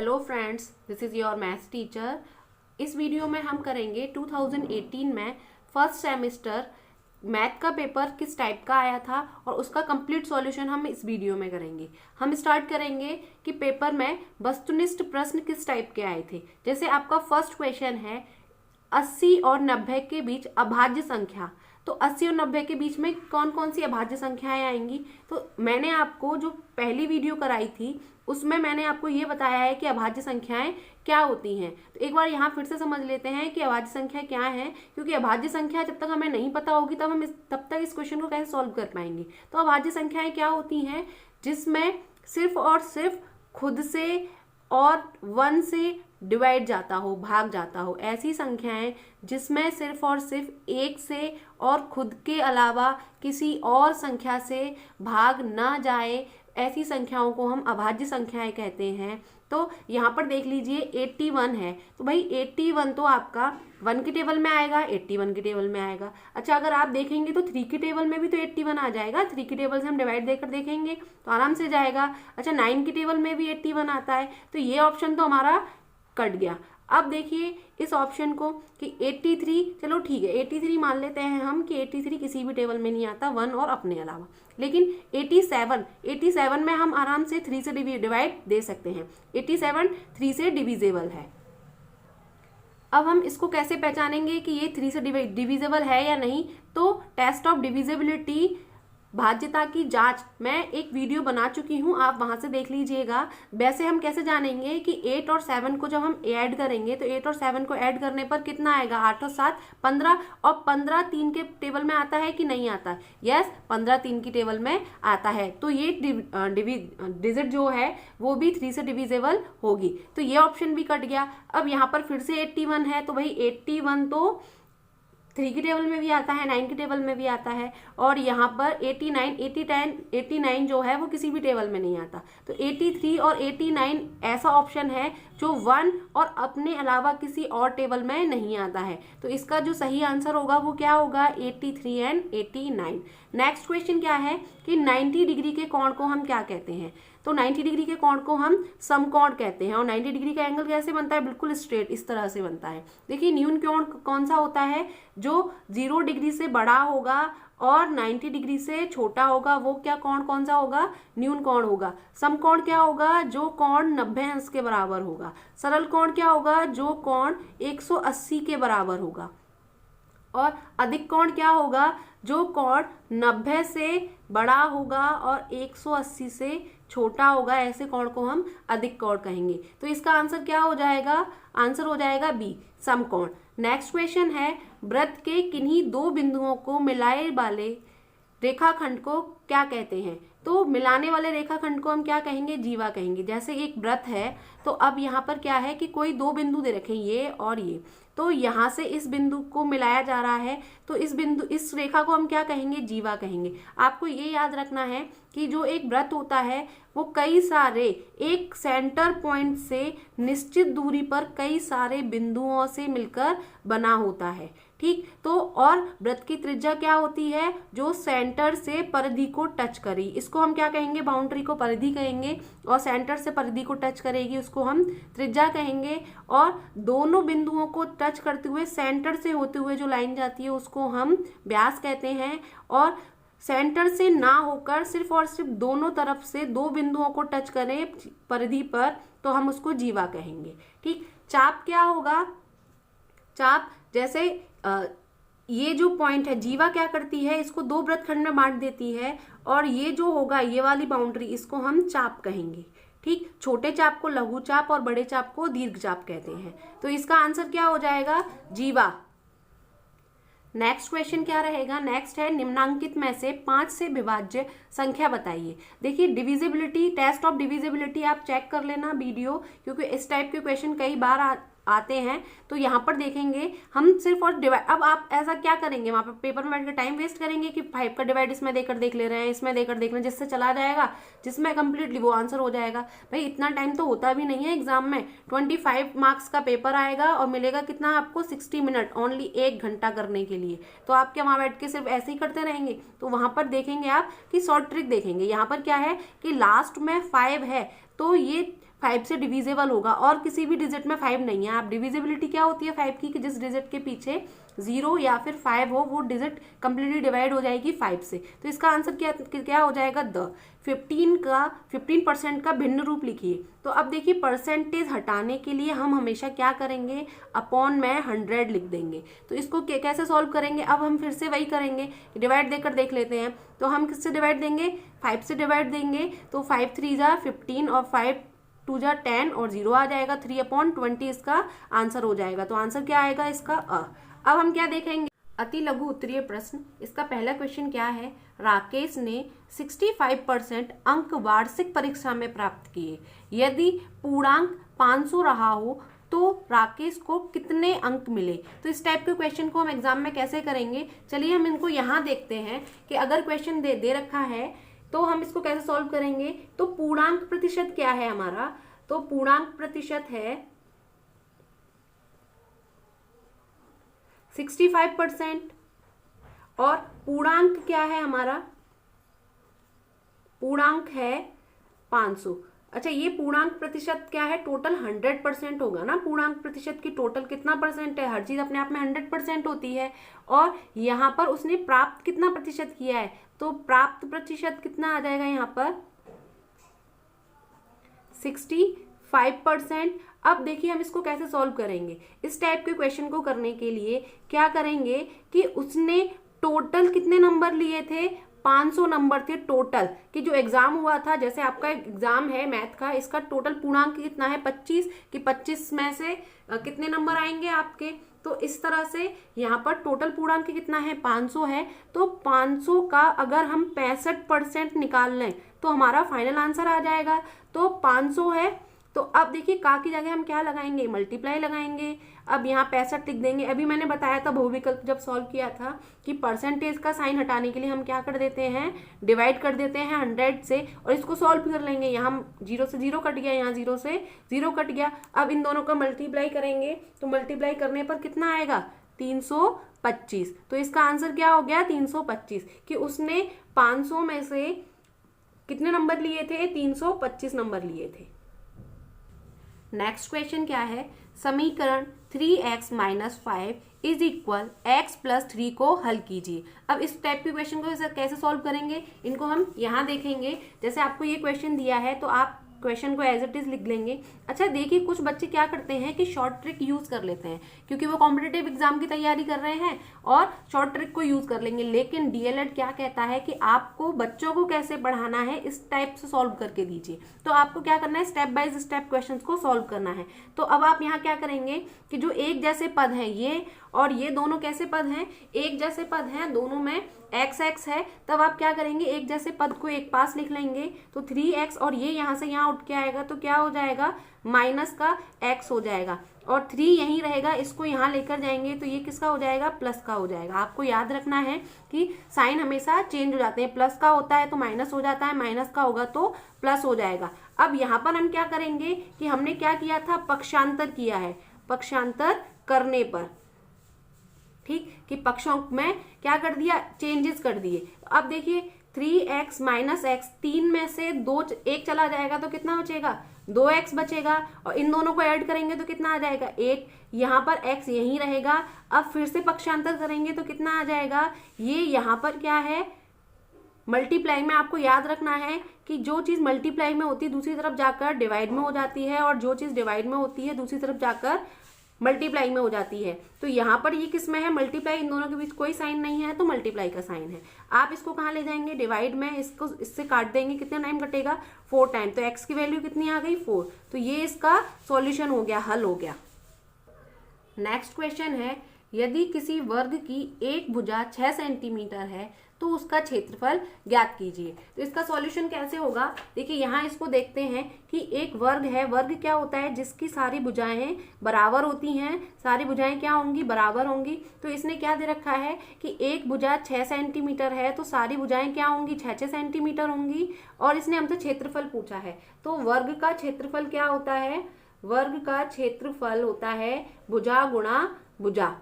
Hello friends, this is your maths teacher. इस video में हम करेंगे 2018 में फर्स्ट सेमेस्टर मैथ का पेपर किस टाइप का आया था और उसका कंप्लीट सॉल्यूशन हम इस वीडियो में करेंगे। हम स्टार्ट करेंगे कि पेपर में वस्तुनिष्ठ प्रश्न किस टाइप के आए थे। जैसे आपका फर्स्ट क्वेश्चन है 80 और 90 के बीच अभाज्य संख्या। तो 80 और 90 के बीच में कौन कौन सी अभाज्य संख्याएं आएंगी। तो मैंने आपको जो पहली वीडियो कराई थी उसमें मैंने आपको ये बताया है कि अभाज्य संख्याएं क्या होती हैं। तो एक बार यहाँ फिर से समझ लेते हैं कि अभाज्य संख्या क्या है, क्योंकि अभाज्य संख्या जब तक हमें नहीं पता होगी तब तक इस क्वेश्चन को कैसे सॉल्व कर पाएंगे। तो अभाज्य संख्याएं क्या होती हैं, जिसमें सिर्फ और सिर्फ खुद से और 1 से डिवाइड जाता हो, भाग जाता हो, ऐसी संख्याएं जिसमें सिर्फ और सिर्फ 1 से और खुद के अलावा किसी और संख्या से भाग ना जाए, ऐसी संख्याओं को हम अभाज्य संख्याएं कहते हैं। तो यहाँ पर देख लीजिए 81 है, तो भाई 81 तो आपका 1 के टेबल में आएगा, 81 के टेबल में आएगा। अच्छा, अगर आप देखेंगे तो 3 के टेबल में भी तो 81 आ जाएगा। 3 के टेबल से हम डिवाइड देकर देखेंगे तो आराम से जाएगा। अच्छा, 9 के टेबल में भी 81 आता है, तो ये ऑप्शन तो हमारा कट गया। अब देखिए इस ऑप्शन को कि 83, चलो ठीक है 83 मान लेते हैं हम कि 83 किसी भी टेबल में नहीं आता 1 और अपने अलावा। लेकिन 87 में हम आराम से 3 से डिवाइड दे सकते हैं। 87 3 से डिविजेबल है। अब हम इसको कैसे पहचानेंगे कि ये 3 से डिविजेबल है या नहीं। तो टेस्ट ऑफ डिविजिबिलिटी, भाज्यता की जांच, मैं एक वीडियो बना चुकी हूं, आप वहां से देख लीजिएगा। वैसे हम कैसे जानेंगे कि 8 और 7 को जब हम ऐड करेंगे तो 8 और 7 को ऐड करने पर कितना आएगा, 8 और 7 15, और 15 3 के टेबल में आता है कि नहीं आता। यस, 15 3 की टेबल में आता है। तो ये डिजिट जो है वो भी 3 से डिविजेबल होगी, तो ये ऑप्शन भी कट गया। अब यहाँ पर फिर से 81 है, तो भाई 81 तो 3 के टेबल में भी आता है, 9 के टेबल में भी आता है, और यहाँ पर 89 जो है वो किसी भी टेबल में नहीं आता। तो 83 और 89 ऐसा ऑप्शन है जो 1 और अपने अलावा किसी और टेबल में नहीं आता है। तो इसका जो सही आंसर होगा वो क्या होगा, 83 एंड 89। नेक्स्ट क्वेश्चन क्या है कि 90 डिग्री के कोण को हम क्या कहते हैं। तो 90 डिग्री के कोण को हम समकोण कहते हैं। और 90 डिग्री का एंगल कैसे बनता है, बिल्कुल स्ट्रेट इस तरह से बनता है। देखिए न्यून कोण कौन सा होता है, जो 0 डिग्री से बड़ा होगा और 90 डिग्री से छोटा होगा, वो क्या कोण कौन सा होगा, न्यून कोण होगा। समकोण क्या होगा, जो कोण 90 अंश के बराबर होगा। सरल कोण क्या होगा, जो कोण 180 के बराबर होगा। और अधिक कोण क्या होगा, जो कोण 90 से बड़ा होगा और 180 से छोटा होगा, ऐसे कोण को हम अधिक कोण कहेंगे। तो इसका आंसर क्या हो जाएगा, आंसर हो जाएगा बी, समकोण। नेक्स्ट क्वेश्चन है वृत्त के किन्हीं 2 बिंदुओं को मिलाए वाले रेखाखंड को क्या कहते हैं। तो मिलाने वाले रेखाखंड को हम क्या कहेंगे, जीवा कहेंगे। जैसे एक वृत्त है, तो अब यहाँ पर क्या है कि कोई 2 बिंदु दे रखे, ये और ये, तो यहाँ से इस बिंदु को मिलाया जा रहा है, तो इस रेखा को हम क्या कहेंगे, जीवा कहेंगे। आपको ये याद रखना है कि जो एक वृत्त होता है वो कई सारे, एक सेंटर पॉइंट से निश्चित दूरी पर कई सारे बिंदुओं से मिलकर बना होता है, ठीक। तो और वृत्त की त्रिज्या क्या होती है, जो सेंटर से परिधि को टच करी, इसको हम क्या कहेंगे, बाउंड्री को परिधि कहेंगे, और सेंटर से परिधि को टच करेगी उसको हम त्रिज्या कहेंगे। और दोनों बिंदुओं को टच करते हुए सेंटर से होते हुए जो लाइन जाती है उसको हम व्यास कहते हैं। और सेंटर से ना होकर सिर्फ और सिर्फ दोनों तरफ से 2 बिंदुओं को टच करें परिधि पर, तो हम उसको जीवा कहेंगे, ठीक। चाप क्या होगा, चाप जैसे ये जो पॉइंट है, जीवा क्या करती है, इसको 2 वृत्तखंड में बांट देती है, और ये जो होगा ये वाली बाउंड्री, इसको हम चाप कहेंगे, ठीक। छोटे चाप को लघु चाप और बड़े चाप को दीर्घ चाप कहते हैं। तो इसका आंसर क्या हो जाएगा, जीवा। नेक्स्ट क्वेश्चन क्या रहेगा, नेक्स्ट है निम्नांकित में से 5 से विभाज्य संख्या बताइए। देखिए डिविजिबिलिटी, टेस्ट ऑफ डिविजिबिलिटी आप चेक कर लेना वीडियो, क्योंकि इस टाइप के क्वेश्चन कई बार आते हैं। तो यहाँ पर देखेंगे हम सिर्फ और डिवाइड। अब आप ऐसा क्या करेंगे, वहां पर पेपर में बैठ कर टाइम वेस्ट करेंगे कि 5 का डिवाइड इसमें देकर देख ले रहे हैं, इसमें देकर देख रहे हैं, जिससे चला जाएगा, जिसमें कंप्लीटली वो आंसर हो जाएगा। भाई इतना टाइम तो होता भी नहीं है एग्जाम में। 25 मार्क्स का पेपर आएगा और मिलेगा कितना आपको, 60 मिनट, ओनली 1 घंटा करने के लिए। तो आप क्या वहां बैठ के सिर्फ ऐसे ही करते रहेंगे। तो वहां पर देखेंगे आप कि शॉर्ट ट्रिक देखेंगे। यहाँ पर क्या है कि लास्ट में 5 है, तो ये 5 से डिविजिबल होगा और किसी भी डिजिट में 5 नहीं है। आप डिविजिबिलिटी क्या होती है 5 की, कि जिस डिजिट के पीछे 0 या फिर 5 हो वो डिजिट कंप्लीटली डिवाइड हो जाएगी 5 से। तो इसका आंसर क्या हो जाएगा, द 15% का भिन्न रूप लिखिए। तो अब देखिए परसेंटेज हटाने के लिए हम हमेशा क्या करेंगे, अपॉन में 100 लिख देंगे। तो इसको कैसे सॉल्व करेंगे, अब हम फिर से वही करेंगे, डिवाइड देकर देख लेते हैं। तो हम किससे डिवाइड देंगे, 5 से डिवाइड देंगे। तो 5 3 जा 15 और 5 2 जा 10 और 0 आ जाएगा, 3/20 इसका आंसर हो जाएगा। तो आंसर क्या आएगा इसका अब हम क्या देखेंगे, अति लघु उत्तरीय प्रश्न। इसका पहला क्वेश्चन क्या है, राकेश ने 65% अंक वार्षिक परीक्षा में प्राप्त किए। यदि पूर्णांक 500 रहा हो तो राकेश को कितने अंक मिले। तो इस टाइप के क्वेश्चन को हम एग्जाम में कैसे करेंगे, चलिए हम इनको यहाँ देखते हैं कि अगर क्वेश्चन दे रखा है तो हम इसको कैसे सॉल्व करेंगे। तो पूर्णांक प्रतिशत क्या है हमारा, तो पूर्णांक प्रतिशत है 65% और पूर्णांक क्या है हमारा, पूर्णांक है 500। अच्छा ये पूर्णांक प्रतिशत क्या है, टोटल 100% होगा ना। पूर्णांक प्रतिशत की टोटल कितना परसेंट है, हर चीज अपने आप में 100% होती है। और यहाँ पर उसने प्राप्त कितना प्रतिशत किया है, तो प्राप्त प्रतिशत कितना आ जाएगा यहाँ पर 65%। अब देखिए हम इसको कैसे सॉल्व करेंगे। इस टाइप के क्वेश्चन को करने के लिए क्या करेंगे कि उसने टोटल कितने नंबर लिए थे, 500 नंबर थे टोटल, कि जो एग्जाम हुआ था, जैसे आपका एग्जाम है मैथ का, इसका टोटल पूर्णांक कितना है 25, कि 25 में से कितने नंबर आएंगे आपके। तो इस तरह से यहाँ पर टोटल पूर्णांक कितना है 500 है। तो 500 का अगर हम 65% निकाल लें तो हमारा फाइनल आंसर आ जाएगा। तो 500 है, तो अब देखिए का की जगह हम क्या लगाएंगे, मल्टीप्लाई लगाएंगे। अब यहाँ 65 लिख देंगे। अभी मैंने बताया था बहुविकल्प जब सॉल्व किया था कि परसेंटेज का साइन हटाने के लिए हम क्या कर देते हैं, डिवाइड कर देते हैं 100 से और इसको सॉल्व कर लेंगे। यहाँ 0 से 0 कट गया, यहाँ 0 से 0 कट गया। अब इन दोनों का मल्टीप्लाई करेंगे तो मल्टीप्लाई करने पर कितना आएगा 325। तो इसका आंसर क्या हो गया 325, कि उसने 500 में से कितने नंबर लिए थे, 325 नंबर लिए थे। नेक्स्ट क्वेश्चन क्या है, समीकरण 3x - 5 = x + 3 को हल कीजिए। अब इस टाइप के क्वेश्चन को कैसे सॉल्व करेंगे, इनको हम यहाँ देखेंगे। जैसे आपको ये क्वेश्चन दिया है तो आप क्वेश्चन को एज इट इज लिख लेंगे। अच्छा देखिए कुछ बच्चे क्या करते हैं कि शॉर्ट ट्रिक यूज कर लेते हैं, क्योंकि वो कॉम्पिटिटिव एग्जाम की तैयारी कर रहे हैं और शॉर्ट ट्रिक को यूज कर लेंगे। लेकिन डीएलएड क्या कहता है कि आपको बच्चों को कैसे पढ़ाना है इस टाइप से सॉल्व करके दीजिए। तो आपको क्या करना है, स्टेप बाय स्टेप क्वेश्चन को सॉल्व करना है। तो अब आप यहाँ क्या करेंगे कि जो एक जैसे पद हैं ये और ये दोनों कैसे पद हैं, एक जैसे पद हैं, दोनों में x x है। तब आप क्या करेंगे, एक जैसे पद को एक पास लिख लेंगे। तो 3x और ये यहाँ से यहाँ उठ के आएगा तो क्या हो जाएगा माइनस का x हो जाएगा और 3 यहीं रहेगा, इसको यहाँ लेकर जाएंगे तो ये किसका हो जाएगा, प्लस का हो जाएगा। आपको याद रखना है कि साइन हमेशा चेंज हो जाते हैं, प्लस का होता है तो माइनस हो जाता है, माइनस का होगा तो प्लस हो जाएगा। अब यहाँ पर हम क्या करेंगे कि हमने क्या किया था, पक्षांतर किया है, पक्षांतर करने पर ठीक कि पक्षों में क्या कर दिया, चेंजेस कर दिए। अब देखिए 3x - x, 3 में से 1 चला जाएगा तो कितना बचेगा, 2x बचेगा और इन दोनों को ऐड करेंगे तो कितना आ जाएगा 1। यहाँ पर x यहीं रहेगा। अब फिर से पक्षांतर करेंगे तो कितना आ जाएगा, ये यहाँ पर क्या है मल्टीप्लाई में। आपको याद रखना है कि जो चीज मल्टीप्लाई में होती है दूसरी तरफ जाकर डिवाइड में हो जाती है और जो चीज डिवाइड में होती है दूसरी तरफ जाकर मल्टीप्लाई में हो जाती है। तो यहाँ पर ये किस में है, मल्टीप्लाई, इन दोनों के बीच कोई साइन नहीं है तो मल्टीप्लाई का साइन है। आप इसको कहाँ ले जाएंगे, डिवाइड में, इसको इससे काट देंगे, कितने टाइम कटेगा 4 टाइम। तो x की वैल्यू कितनी आ गई 4। तो ये इसका सॉल्यूशन हो गया, हल हो गया। नेक्स्ट क्वेश्चन है, यदि किसी वर्ग की एक भुजा 6 सेंटीमीटर है तो उसका क्षेत्रफल ज्ञात कीजिए। तो इसका सॉल्यूशन कैसे होगा, देखिए यहाँ इसको देखते हैं कि एक वर्ग है। वर्ग क्या होता है, जिसकी सारी भुजाएं बराबर होती हैं, सारी भुजाएं क्या होंगी, बराबर होंगी। तो इसने क्या दे रखा है कि एक भुजा 6 सेंटीमीटर है तो सारी भुजाएं क्या होंगी, 6 सेंटीमीटर होंगी। और इसने हमसे क्षेत्रफल पूछा है। तो वर्ग का क्षेत्रफल क्या होता है, वर्ग का क्षेत्रफल होता है भुजा गुणा भुजा,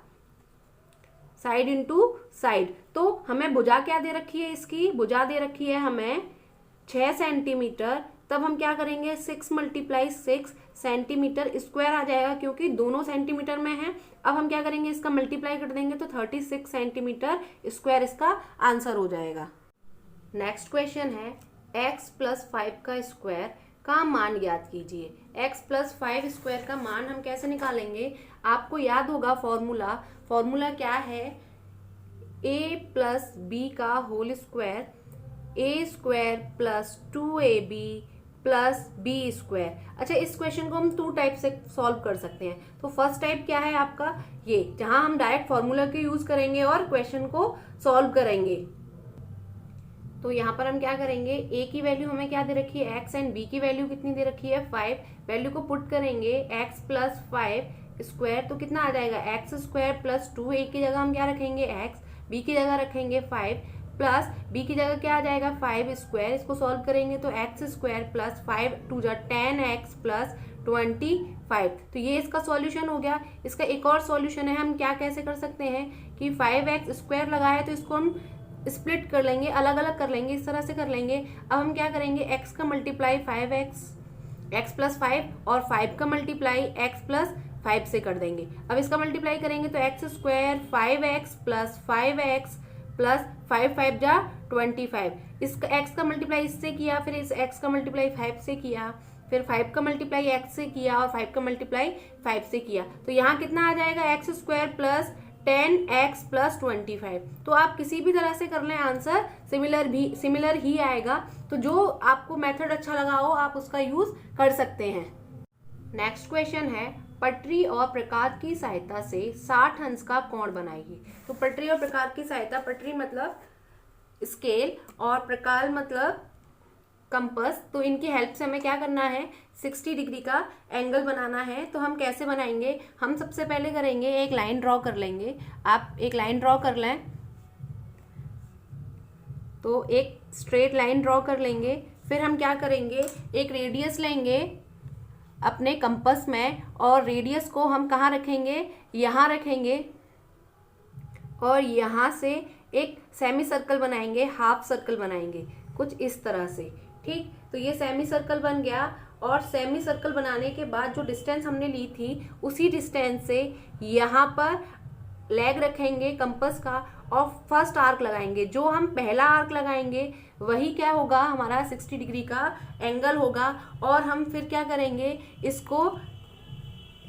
साइड इंटू साइड। तो हमें भुजा क्या दे रखी है, इसकी भुजा दे रखी है हमें 6 सेंटीमीटर तब हम क्या करेंगे 6 × 6 सेंटीमीटर स्क्वायर आ जाएगा, क्योंकि दोनों सेंटीमीटर में है। अब हम क्या करेंगे इसका मल्टीप्लाई कर देंगे तो 36 सेंटीमीटर स्क्वायर इसका आंसर हो जाएगा। नेक्स्ट क्वेश्चन है x + 5 का स्क्वायर का मान ज्ञात कीजिए। x + 5 स्क्वायर का मान हम कैसे निकालेंगे, आपको याद होगा फॉर्मूला क्या है, a + b का whole square, a² + 2ab + b²। अच्छा, इस क्वेश्चन को हम 2 टाइप से सॉल्व कर सकते हैं। तो फर्स्ट टाइप क्या है आपका, ये जहां हम डायरेक्ट फॉर्मूला के यूज करेंगे और क्वेश्चन को सॉल्व करेंगे। तो यहाँ पर हम क्या करेंगे, a की वैल्यू हमें क्या दे रखी है x एंड b की वैल्यू कितनी दे रखी है 5। वैल्यू को पुट करेंगे x + 5 स्क्वायर तो कितना आ जाएगा x² + 2a की जगह हम क्या रखेंगे x, b की जगह रखेंगे 5 प्लस b की जगह क्या आ जाएगा 5²। इसको सॉल्व करेंगे तो x² + 5 2 × 10x + 25। तो ये इसका सॉल्यूशन हो गया। इसका एक और सॉल्यूशन है, हम क्या कैसे कर सकते हैं कि 5x² लगा है तो इसको हम स्प्लिट कर लेंगे, अलग अलग कर लेंगे, इस तरह से कर लेंगे। अब हम क्या करेंगे x का मल्टीप्लाई 5x + 5 और 5 का मल्टीप्लाई x + 5 से कर देंगे। अब इसका मल्टीप्लाई करेंगे तो x² 5x + 5x + 5 5 जा 25। इसका x का मल्टीप्लाई इससे किया, फिर इस x का मल्टीप्लाई 5 से किया, फिर 5 का मल्टीप्लाई x से किया और 5 का मल्टीप्लाई 5 से किया। तो यहाँ कितना आ जाएगा x² + 10x + 25। तो आप किसी भी तरह से कर लें, आंसर सिमिलर ही आएगा। तो जो आपको मेथड अच्छा लगा हो आप उसका यूज कर सकते हैं। नेक्स्ट क्वेश्चन है पटरी और प्रकार की सहायता से 60 अंश का कोण बनाइए। तो पटरी और प्रकार की सहायता, पटरी मतलब स्केल और प्रकार मतलब कंपास, तो इनकी हेल्प से हमें क्या करना है 60 डिग्री का एंगल बनाना है। तो हम कैसे बनाएंगे, हम सबसे पहले करेंगे एक लाइन ड्रॉ कर लेंगे। आप एक लाइन ड्रॉ कर लें, तो एक स्ट्रेट लाइन ड्रॉ कर लेंगे। फिर हम क्या करेंगे, एक रेडियस लेंगे अपने कंपास में और रेडियस को हम कहाँ रखेंगे, यहाँ रखेंगे और यहाँ से एक सेमी सर्कल बनाएंगे, हाफ सर्कल बनाएंगे कुछ इस तरह से। ठीक, तो ये सेमी सर्कल बन गया और सेमी सर्कल बनाने के बाद जो डिस्टेंस हमने ली थी उसी डिस्टेंस से यहाँ पर लेग रखेंगे कंपास का और फर्स्ट आर्क लगाएंगे। जो हम पहला आर्क लगाएंगे वही क्या होगा, हमारा 60 डिग्री का एंगल होगा। और हम फिर क्या करेंगे, इसको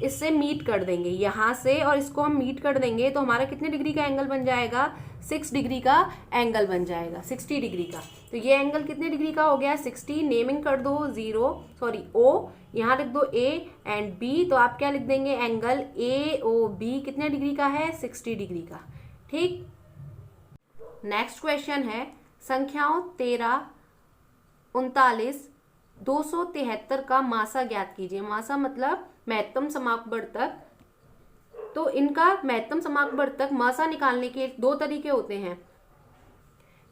इससे मीट कर देंगे यहाँ से और इसको हम मीट कर देंगे तो हमारा कितने डिग्री का एंगल बन जाएगा, 6 डिग्री का एंगल बन जाएगा, 60 डिग्री का। तो ये एंगल कितने डिग्री का हो गया 60। नेमिंग कर दो O, यहाँ लिख दो A एंड B। तो आप क्या लिख देंगे, एंगल AOB कितने डिग्री का है 60 डिग्री का। ठीक, नेक्स्ट क्वेश्चन है संख्याओं 13, 39, 273 का मासा ज्ञात कीजिए। मासा मतलब महत्तम समापवर्तक। तो इनका महत्तम समापवर्तक मासा निकालने के 2 तरीके होते हैं,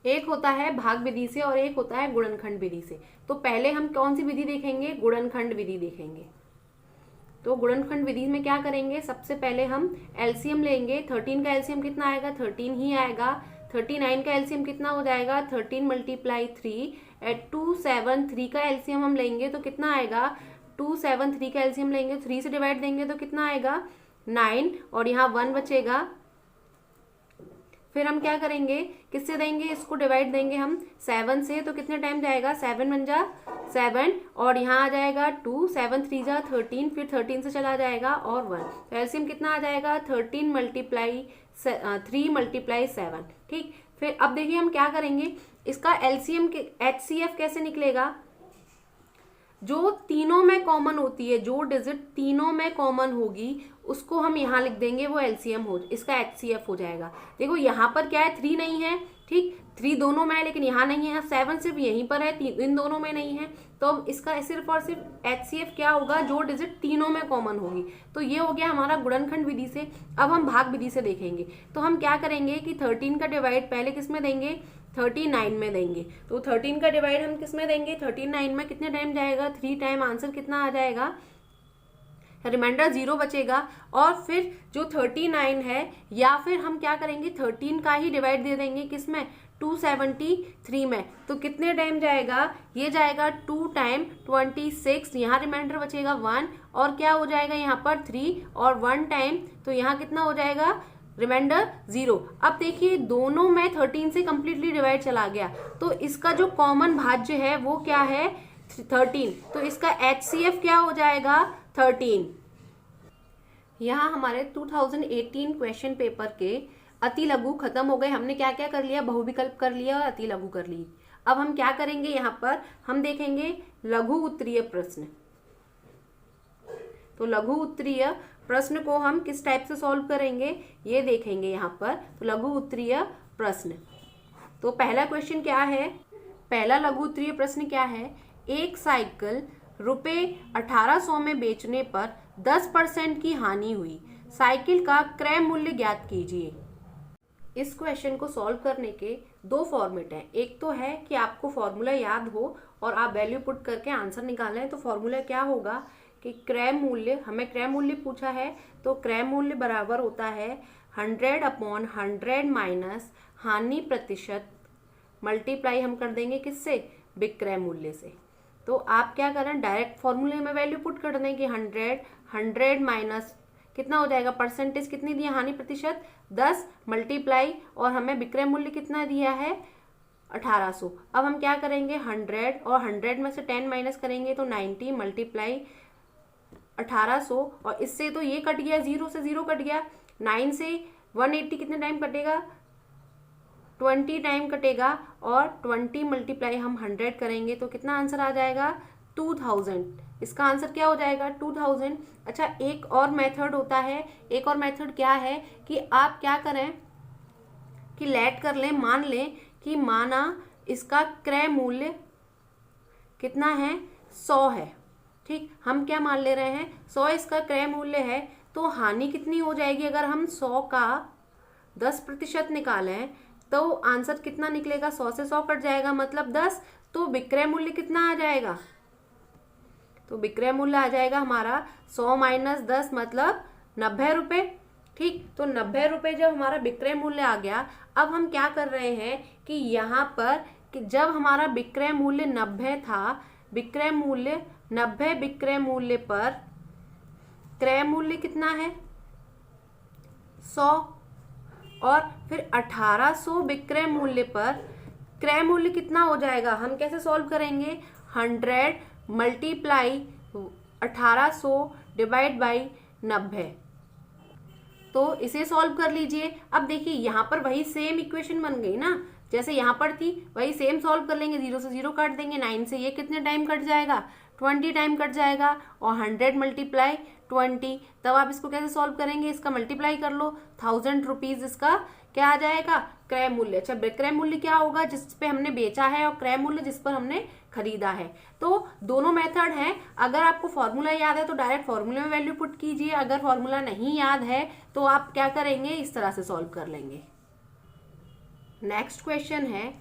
एक होता है भाग विधि से और एक होता है गुणनखंड विधि से। तो पहले हम कौन सी विधि देखेंगे, गुणनखंड विधि देखेंगे। तो गुणनखंड विधि में क्या करेंगे, सबसे पहले हम एलसीएम लेंगे। 13 का एलसीएम कितना आएगा, 13 ही आएगा। 39 का एलसीएम कितना हो जाएगा, 13 × 3। 273 का एलसीएम हम लेंगे तो कितना आएगा, 273 का एलसीएम लेंगे, 3 से डिवाइड देंगे तो कितना आएगा 9 और यहाँ 1 बचेगा। फिर हम क्या करेंगे, किससे देंगे, इसको डिवाइड देंगे हम 7 से, तो कितने टाइम जाएगा 7 बन जा 7 और यहाँ आ जाएगा 2, 7 3 जा 13, फिर 13 से चला जाएगा और 1। तो एलसीएम कितना आ जाएगा 13 × 3 × 7। ठीक, फिर अब देखिए हम क्या करेंगे, इसका एलसीएम के HCF कैसे निकलेगा, जो तीनों में कॉमन होती है, जो डिजिट तीनों में कॉमन होगी उसको हम यहाँ लिख देंगे, वो एलसीएम हो, इसका HCF हो जाएगा। देखो यहाँ पर क्या है 3 नहीं है, ठीक 3 दोनों में है लेकिन यहाँ नहीं है। 7 सिर्फ यहीं पर है, इन दोनों में नहीं है। तो इसका सिर्फ और सिर्फ HCF क्या होगा, जो डिजिट तीनों में कॉमन होगी। तो ये हो गया हमारा गुणनखंड विधि से। अब हम भाग विधि से देखेंगे। तो हम क्या करेंगे कि 13 का डिवाइड पहले किस में देंगे, 39 में देंगे। तो 13 का डिवाइड हम किस में देंगे, 39 में। कितने टाइम जाएगा, 3 टाइम। आंसर कितना आ जाएगा, रिमाइंडर 0 बचेगा। और फिर जो 39 है, या फिर हम क्या करेंगे 13 का ही डिवाइड दे देंगे किस में, 273 में, तो कितने टाइम जाएगा, ये जाएगा 2 टाइम 26, यहाँ रिमाइंडर बचेगा 1 और क्या हो जाएगा यहाँ पर 3 और 1 टाइम, तो यहाँ कितना हो जाएगा रिमाइंडर 0। अब देखिए दोनों में 13 से कंप्लीटली डिवाइड चला गया, तो इसका जो कॉमन भाज्य है वो क्या है 13, तो इसका HCF क्या हो जाएगा 13। यहाँ हमारे 2018 क्वेश्चन पेपर के अति लघु खत्म हो गए। हमने क्या क्या कर लिया, बहुविकल्प कर लिया और अति लघु कर ली। अब हम क्या करेंगे, यहाँ पर हम देखेंगे लघु उत्तरीय प्रश्न। तो लघु उत्तरीय प्रश्न को हम किस टाइप से सॉल्व करेंगे ये देखेंगे यहाँ पर। तो लघु उत्तरीय प्रश्न, तो पहला क्वेश्चन क्या है, पहला लघु उत्तरीय प्रश्न क्या है, एक साइकिल रुपए 1800 में बेचने पर 10% की हानि हुई, साइकिल का क्रय मूल्य ज्ञात कीजिए। इस क्वेश्चन को सॉल्व करने के दो फॉर्मेट हैं। एक तो है कि आपको फॉर्मूला याद हो और आप वैल्यू पुट करके आंसर निकालें। तो फॉर्मूला क्या होगा कि क्रय मूल्य, हमें क्रय मूल्य पूछा है, तो क्रय मूल्य बराबर होता है 100/100 माइनस हानि प्रतिशत, मल्टीप्लाई हम कर देंगे किससे, विक्रय मूल्य से। तो आप क्या करें, डायरेक्ट फॉर्मूले में वैल्यू पुट कर दें कि 100 माइनस कितना हो जाएगा, परसेंटेज कितनी दिया, हानि प्रतिशत 10 मल्टीप्लाई, और हमें विक्रय मूल्य कितना दिया है 1800। अब हम क्या करेंगे 100 और 100 में से 10 माइनस करेंगे तो 90 मल्टीप्लाई 1800, और इससे तो ये कट गया, 0 से 0 कट गया, 9 से 180 कितने टाइम कटेगा 20 टाइम कटेगा, और 20 मल्टीप्लाई हम 100 करेंगे तो कितना आंसर आ जाएगा 2000। इसका आंसर क्या हो जाएगा 2000। अच्छा एक और मेथड होता है, एक और मेथड क्या है कि आप क्या करें कि लेट कर लें, मान लें कि माना इसका क्रय मूल्य कितना है 100 है, ठीक, हम क्या मान ले रहे हैं 100 इसका क्रय मूल्य है, तो हानि कितनी हो जाएगी, अगर हम 100 का 10% निकालें तो आंसर कितना निकलेगा, 100 से 100 कट जाएगा मतलब 10, तो विक्रय मूल्य कितना आ जाएगा, तो विक्रय मूल्य आ जाएगा हमारा 100 माइनस 10 मतलब 90 रुपए, ठीक। तो 90 रुपए जब हमारा विक्रय मूल्य आ गया, अब हम क्या कर रहे हैं कि यहाँ पर कि जब हमारा विक्रय मूल्य 90 था, विक्रय मूल्य 90 विक्रय मूल्य पर क्रय मूल्य कितना है 100, और फिर 1800 विक्रय मूल्य पर क्रय मूल्य कितना हो जाएगा, हम कैसे सॉल्व करेंगे 100 मल्टीप्लाई 1800 डिवाइड बाई 90, तो इसे सॉल्व कर लीजिए। अब देखिए यहाँ पर वही सेम इक्वेशन बन गई ना, जैसे यहाँ पर थी वही सेम सॉल्व कर लेंगे, 0 से 0 काट देंगे, 9 से ये कितने टाइम कट जाएगा 20 टाइम कट जाएगा, और 100 मल्टीप्लाई 20, तब आप इसको कैसे सॉल्व करेंगे, इसका मल्टीप्लाई कर लो, 1000 रुपीज इसका क्या आ जाएगा क्रय मूल्य। अच्छा विक्रय मूल्य क्या होगा, जिस पे हमने बेचा है, और क्रय मूल्य जिस पर हमने खरीदा है। तो दोनों मेथड हैं, अगर आपको फॉर्मूला याद है तो डायरेक्ट फॉर्मूले में वैल्यू पुट कीजिए, अगर फॉर्मूला नहीं याद है तो आप क्या करेंगे इस तरह से सॉल्व कर लेंगे। नेक्स्ट क्वेश्चन है,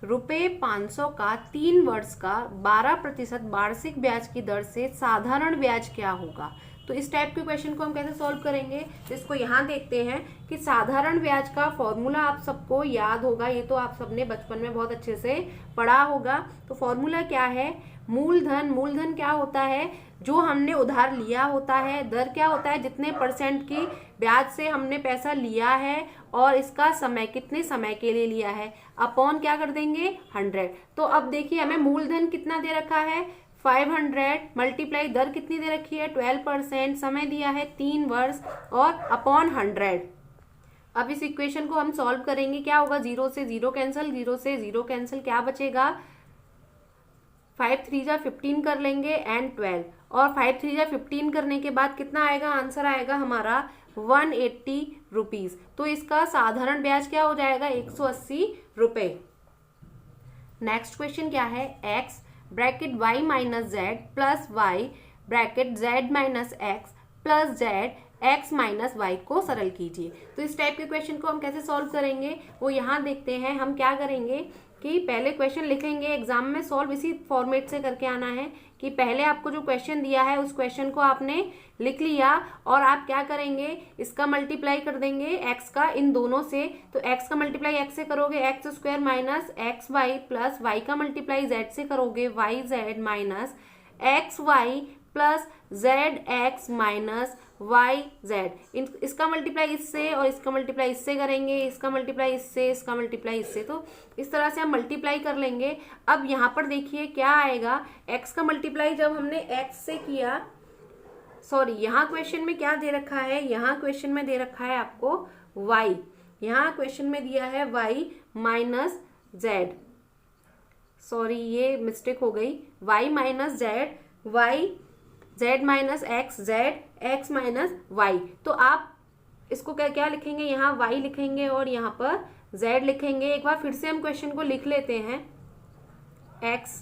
रुपए 500 का 3 वर्ष का 12% वार्षिक ब्याज की दर से साधारण ब्याज क्या होगा। तो इस टाइप के क्वेश्चन को हम कैसे सॉल्व करेंगे, तो इसको यहाँ देखते हैं कि साधारण ब्याज का फॉर्मूला आप सबको याद होगा, ये तो आप सबने बचपन में बहुत अच्छे से पढ़ा होगा। तो फॉर्मूला क्या है, मूलधन, मूलधन क्या होता है, जो हमने उधार लिया होता है, दर क्या होता है, जितने % की ब्याज से हमने पैसा लिया है, और इसका समय कितने समय के लिए लिया है, अपॉन क्या कर देंगे 100। तो अब देखिए हमें मूलधन कितना दे रखा है 500, मल्टीप्लाई दर कितनी दे रखी है 12%, समय दिया है 3 वर्ष, और अपॉन 100। अब इस इक्वेशन को हम सॉल्व करेंगे, क्या होगा 0 से 0 कैंसिल, 0 से 0 कैंसिल, क्या बचेगा 5 3 जा 15 कर लेंगे एंड 12, और 5 3 जा 15 करने के बाद कितना आएगा, आंसर आएगा हमारा 180 रुपीज। तो इसका साधारण ब्याज क्या हो जाएगा 180 रुपए। नेक्स्ट क्वेश्चन क्या है, x bracket y minus z plus y bracket z minus x plus z x minus y को सरल कीजिए। तो इस टाइप के क्वेश्चन को हम कैसे सॉल्व करेंगे वो यहाँ देखते हैं। हम क्या करेंगे कि पहले क्वेश्चन लिखेंगे, एग्जाम में सॉल्व इसी फॉर्मेट से करके आना है कि पहले आपको जो क्वेश्चन दिया है उस क्वेश्चन को आपने लिख लिया और आप क्या करेंगे, इसका मल्टीप्लाई कर देंगे एक्स का इन दोनों से। तो एक्स का मल्टीप्लाई एक्स से करोगे x square minus x y plus y का मल्टीप्लाई जेड से करोगे y z minus x y plus z x minus y z. इसका मल्टीप्लाई इससे और इसका मल्टीप्लाई इससे करेंगे, इसका मल्टीप्लाई इससे, इसका मल्टीप्लाई इससे। तो इस तरह से हम मल्टीप्लाई कर लेंगे। अब यहाँ पर देखिए क्या आएगा, x का मल्टीप्लाई जब हमने x से किया, सॉरी यहाँ क्वेश्चन में क्या दे रखा है, यहाँ क्वेश्चन में दे रखा है आपको y, यहाँ क्वेश्चन में दिया है y माइनस जेड, सॉरी ये मिस्टेक हो गई, y minus z, y z minus x, z x minus y. तो आप इसको क्या क्या लिखेंगे, यहाँ y लिखेंगे और यहाँ पर z लिखेंगे। एक बार फिर से हम क्वेश्चन को लिख लेते हैं, x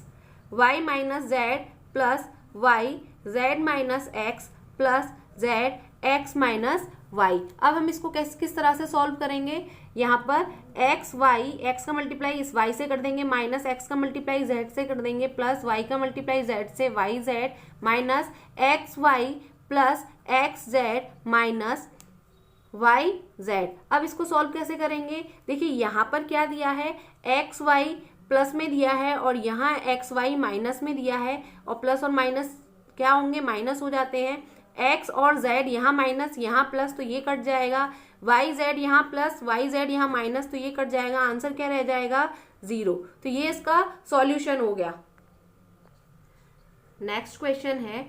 y minus z plus y z minus x plus z x minus y. अब हम इसको किस तरह से सॉल्व करेंगे, यहाँ पर एक्स वाई, एक्स का मल्टीप्लाई इस वाई से कर देंगे माइनस एक्स का मल्टीप्लाई जेड से कर देंगे प्लस वाई का मल्टीप्लाई जेड से y z minus x y plus x z minus y z. अब इसको सॉल्व कैसे करेंगे, देखिए यहाँ पर क्या दिया है, एक्स वाई प्लस में दिया है और यहाँ एक्स वाई माइनस में दिया है, और प्लस और माइनस क्या होंगे, माइनस हो जाते हैं। एक्स और जेड यहाँ माइनस यहाँ प्लस तो ये कट जाएगा, वाई जेड यहाँ प्लस वाई जेड यहाँ माइनस तो ये कट जाएगा, आंसर क्या रह जाएगा 0। तो ये इसका सॉल्यूशन हो गया। नेक्स्ट क्वेश्चन है,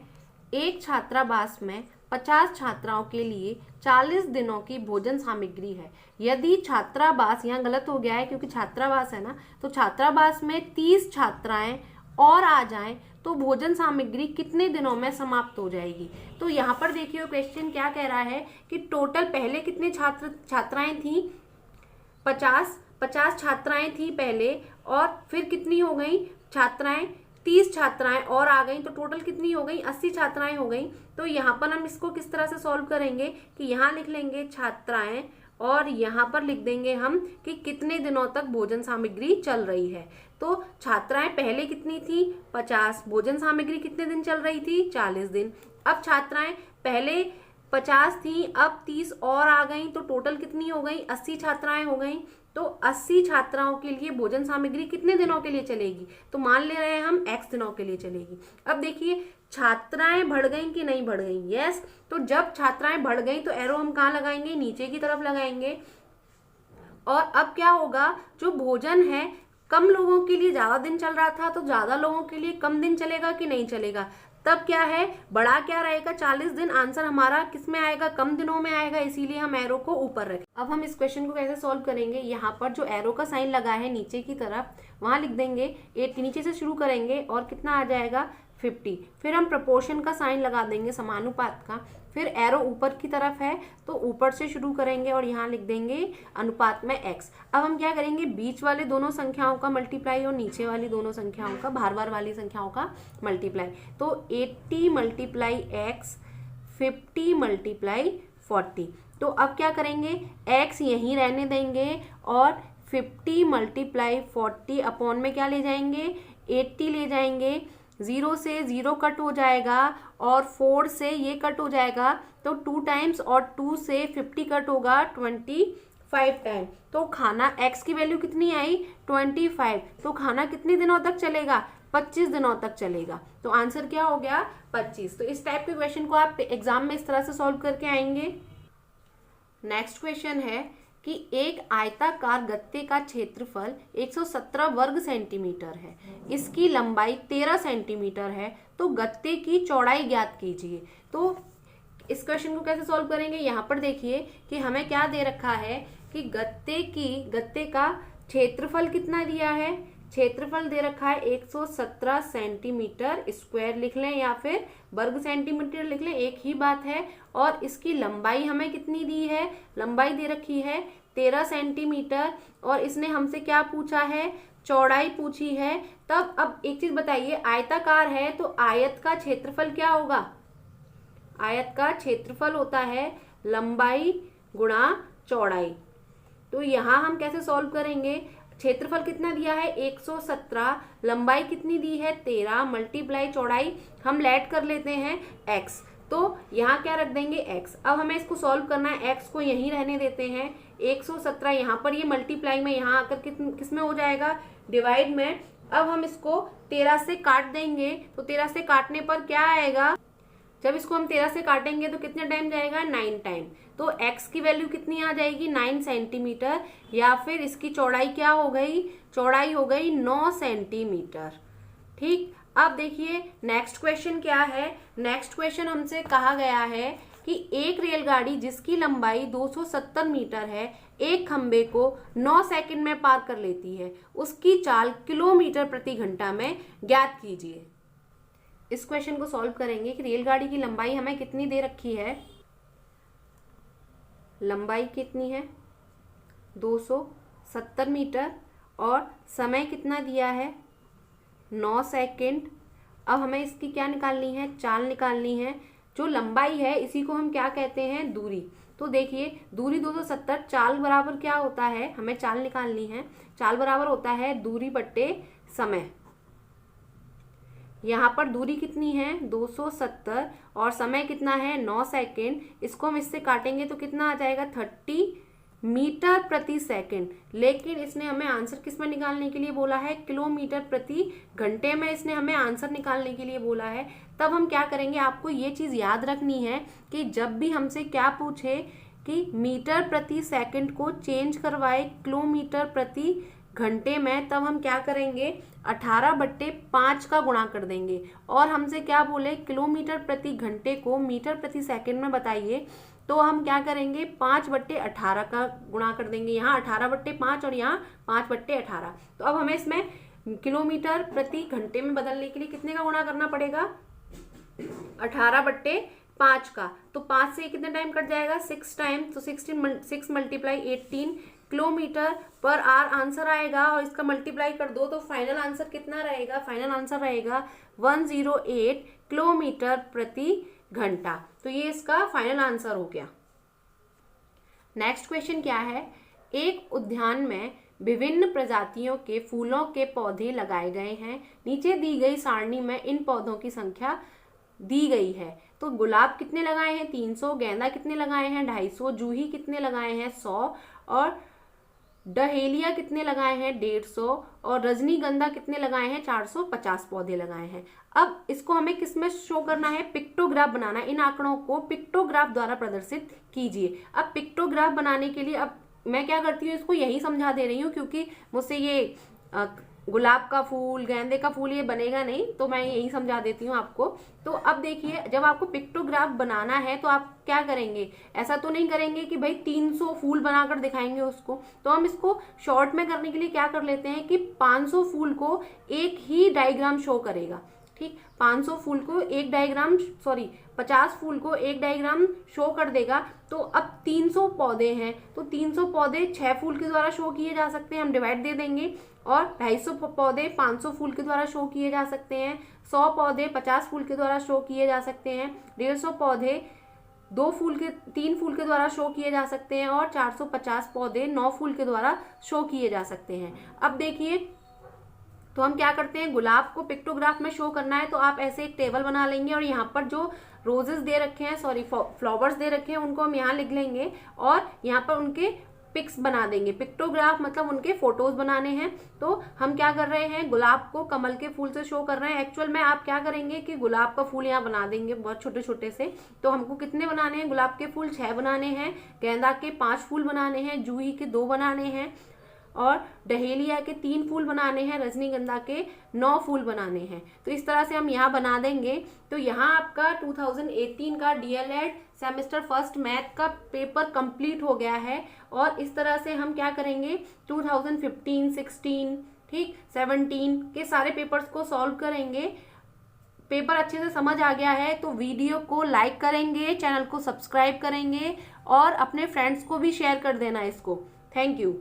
एक छात्रावास में 50 छात्राओं के लिए 40 दिनों की भोजन सामग्री है। यदि छात्रावास, यहाँ गलत हो गया है क्योंकि छात्रावास है ना, तो छात्रावास में 30 छात्राएं और आ जाएं तो भोजन सामग्री कितने दिनों में समाप्त हो जाएगी। तो यहाँ पर देखिए क्वेश्चन क्या कह रहा है कि टोटल पहले कितने छात्राएं थी, 50 छात्राएं थी पहले, और फिर कितनी हो गई छात्राएं, 30 छात्राएं और आ गई, तो टोटल कितनी हो गई, 80 छात्राएं हो गई। तो यहाँ पर हम इसको किस तरह से सॉल्व करेंगे कि यहाँ लिख लेंगे छात्राएं और यहाँ पर लिख देंगे हम कि कितने दिनों तक भोजन सामग्री चल रही है। तो छात्राएं पहले कितनी थी 50, भोजन सामग्री कितने दिन चल रही थी 40 दिन। अब छात्राएं पहले 50 थी, अब 30 और आ गई, तो टोटल कितनी हो गई 80 छात्राएं हो गई। तो 80 छात्राओं के लिए भोजन सामग्री कितने दिनों के लिए चलेगी, तो मान ले रहे हैं हम x दिनों के लिए चलेगी। अब देखिए छात्राएं बढ़ गई कि नहीं बढ़ गई, यस। तो जब छात्राएं बढ़ गई तो एरो हम कहाँ लगाएंगे, नीचे की तरफ लगाएंगे। और अब क्या होगा, जो भोजन है कम लोगों के लिए ज्यादा दिन चल रहा था, तो ज्यादा लोगों के लिए कम दिन चलेगा कि नहीं चलेगा, तब क्या है बड़ा क्या रहेगा 40 दिन। आंसर हमारा किस में आएगा, कम दिनों में आएगा, इसीलिए हम एरो को ऊपर रखें। अब हम इस क्वेश्चन को कैसे सॉल्व करेंगे, यहाँ पर जो एरो का साइन लगा है नीचे की तरफ, वहां लिख देंगे 8, नीचे से शुरू करेंगे और कितना आ जाएगा 50। फिर हम प्रपोर्शन का साइन लगा देंगे, समानुपात का। फिर एरो ऊपर की तरफ है तो ऊपर से शुरू करेंगे और यहाँ लिख देंगे अनुपात में x। अब हम क्या करेंगे, बीच वाले दोनों संख्याओं का मल्टीप्लाई और नीचे वाली दोनों संख्याओं का, बार वाली संख्याओं का मल्टीप्लाई। तो 80 मल्टीप्लाई x, 50 मल्टीप्लाई 40। तो अब क्या करेंगे, x यहीं रहने देंगे और 50 मल्टीप्लाई 40 अपॉन में क्या ले जाएंगे 80 ले जाएंगे। 0 से 0 कट हो जाएगा और 4 से ये कट हो जाएगा, तो 2 टाइम्स और 2 से 50 कट होगा 25 टाइम। तो खाना x की वैल्यू कितनी आई 25। तो खाना कितने दिनों तक चलेगा 25 दिनों तक चलेगा। तो आंसर क्या हो गया 25। तो इस टाइप के क्वेश्चन को आप एग्जाम में इस तरह से सॉल्व करके आएंगे। नेक्स्ट क्वेश्चन है कि एक आयताकार गत्ते का क्षेत्रफल 117 वर्ग सेंटीमीटर है, इसकी लंबाई 13 सेंटीमीटर है, तो गत्ते की चौड़ाई ज्ञात कीजिए। तो इस क्वेश्चन को कैसे सॉल्व करेंगे, यहाँ पर देखिए कि हमें क्या दे रखा है कि गत्ते का क्षेत्रफल कितना दिया है, क्षेत्रफल दे रखा है 117 सेंटीमीटर स्क्वायर लिख लें या फिर वर्ग सेंटीमीटर लिख लें, एक ही बात है। और इसकी लंबाई हमें कितनी दी है, लंबाई दे रखी है 13 सेंटीमीटर, और इसने हमसे क्या पूछा है चौड़ाई पूछी है। तब अब एक चीज बताइए, आयताकार है तो आयत का क्षेत्रफल क्या होगा, आयत का क्षेत्रफल होता है लंबाई गुणा चौड़ाई। तो यहाँ हम कैसे सॉल्व करेंगे, क्षेत्रफल कितना दिया है 117, लंबाई कितनी दी है 13, मल्टीप्लाई चौड़ाई हम लेट कर लेते हैं x, तो यहाँ क्या रख देंगे x। अब हमें इसको सॉल्व करना है, x को यहीं रहने देते हैं, 117 यहाँ पर, ये मल्टीप्लाई में यहाँ आकर किस में हो जाएगा डिवाइड में। अब हम इसको 13 से काट देंगे, तो 13 से काटने पर क्या आएगा, जब इसको हम 13 से काटेंगे तो कितने टाइम जाएगा 9 टाइम, तो x की वैल्यू कितनी आ जाएगी 9 सेंटीमीटर, या फिर इसकी चौड़ाई क्या हो गई, चौड़ाई हो गई 9 सेंटीमीटर। ठीक, अब देखिए नेक्स्ट क्वेश्चन क्या है। नेक्स्ट क्वेश्चन हमसे कहा गया है कि एक रेलगाड़ी जिसकी लंबाई 270 मीटर है एक खंबे को 9 सेकंड में पार कर लेती है, उसकी चाल किलोमीटर प्रति घंटा में ज्ञात कीजिए। इस क्वेश्चन को सॉल्व करेंगे कि रेलगाड़ी की लंबाई हमें कितनी दे रखी है, लंबाई कितनी है 270 मीटर और समय कितना दिया है 9 सेकंड। अब हमें इसकी क्या निकालनी है, चाल निकालनी है। जो लंबाई है इसी को हम क्या कहते हैं, दूरी। तो देखिए दूरी 270, चाल बराबर क्या होता है, हमें चाल निकालनी है, चाल बराबर होता है दूरी बट्टे समय। यहाँ पर दूरी कितनी है 270 और समय कितना है 9 सेकेंड, इसको हम इससे काटेंगे तो कितना आ जाएगा 30 मीटर प्रति सेकंड। लेकिन इसने हमें आंसर किस में निकालने के लिए बोला है, किलोमीटर प्रति घंटे में इसने हमें आंसर निकालने के लिए बोला है। तब हम क्या करेंगे, आपको ये चीज याद रखनी है कि जब भी हमसे क्या पूछे कि मीटर प्रति सेकंड को चेंज करवाए किलोमीटर प्रति घंटे में, तब हम क्या करेंगे 18/5 का गुणा कर देंगे। और हमसे क्या बोले किलोमीटर प्रति घंटे को मीटर प्रति सेकंड में बताइए, तो हम क्या करेंगे 5/18 का गुणा कर देंगे। यहाँ 18/5 और यहाँ 5/18। तो अब हमें इसमें किलोमीटर प्रति घंटे में बदलने के लिए कितने का गुणा करना पड़ेगा 18/5 का। तो 5 से कितने टाइम कट जाएगा 6 टाइम, तो 6 × 18 किलोमीटर पर आर आंसर आएगा, और इसका मल्टीप्लाई कर दो तो फाइनल आंसर कितना रहेगा, फाइनल आंसर रहेगा 108 किलोमीटर प्रति घंटा। तो ये इसका फाइनल आंसर हो गया। नेक्स्ट क्वेश्चन क्या है, एक उद्यान में विभिन्न प्रजातियों के फूलों के पौधे लगाए गए हैं, नीचे दी गई सारणी में इन पौधों की संख्या दी गई है। तो गुलाब कितने लगाए हैं 300, गेंदा कितने लगाए हैं 250, जूही कितने लगाए हैं 100, और डहेलिया कितने लगाए हैं 150, और रजनीगंधा कितने लगाए हैं 450 पौधे लगाए हैं। अब इसको हमें किसमें शो करना है, पिक्टोग्राफ बनाना है। इन आंकड़ों को पिक्टोग्राफ द्वारा प्रदर्शित कीजिए। अब पिक्टोग्राफ बनाने के लिए अब मैं क्या करती हूँ, इसको यही समझा दे रही हूँ क्योंकि मुझसे ये गुलाब का फूल गेंदे का फूल ये बनेगा नहीं, तो मैं यही समझा देती हूँ आपको। तो अब देखिए जब आपको पिक्टोग्राफ बनाना है तो आप क्या करेंगे, ऐसा तो नहीं करेंगे कि भाई 300 फूल बनाकर दिखाएंगे उसको। तो हम इसको शॉर्ट में करने के लिए क्या कर लेते हैं कि 500 फूल को एक ही डायग्राम शो करेगा। ठीक, 500 फूल को एक डायग्राम 50 फूल को एक डायग्राम शो कर देगा। तो अब 300 पौधे हैं तो 300 पौधे 6 फूल के द्वारा शो किए जा सकते हैं, हम डिवाइड दे देंगे। और 250 पौधे 500 फूल के द्वारा शो किए जा सकते हैं, 100 पौधे 50 फूल के द्वारा शो किए जा सकते हैं, 150 पौधे 3 फूल के द्वारा शो किए जा सकते हैं, और 450 पौधे 9 फूल के द्वारा शो किए जा सकते हैं। अब देखिए तो हम क्या करते हैं, गुलाब को पिक्टोग्राफ में शो करना है तो आप ऐसे एक टेबल बना लेंगे, और यहाँ पर जो रोजेस दे रखे हैं फ्लावर्स दे रखे हैं उनको हम यहाँ लिख लेंगे, और यहाँ पर उनके पिक्स बना देंगे। पिक्टोग्राफ मतलब उनके फोटोज बनाने हैं। तो हम क्या कर रहे हैं, गुलाब को कमल के फूल से शो कर रहे हैं। एक्चुअल में आप क्या करेंगे कि गुलाब का फूल यहाँ बना देंगे बहुत छोटे छोटे से। तो हमको कितने बनाने हैं, गुलाब के फूल 6 बनाने हैं, गेंदा के 5 फूल बनाने हैं, जूही के 2 बनाने हैं, और डहेलिया के 3 फूल बनाने हैं, रजनीगंधा के 9 फूल बनाने हैं। तो इस तरह से हम यहाँ बना देंगे। तो यहाँ आपका 2018 का डीएलएड सेमेस्टर फर्स्ट मैथ का पेपर कंप्लीट हो गया है। और इस तरह से हम क्या करेंगे 2015, 16, ठीक 17 के सारे पेपर्स को सॉल्व करेंगे। पेपर अच्छे से समझ आ गया है तो वीडियो को लाइक करेंगे, चैनल को सब्सक्राइब करेंगे, और अपने फ्रेंड्स को भी शेयर कर देना इसको। Thank you.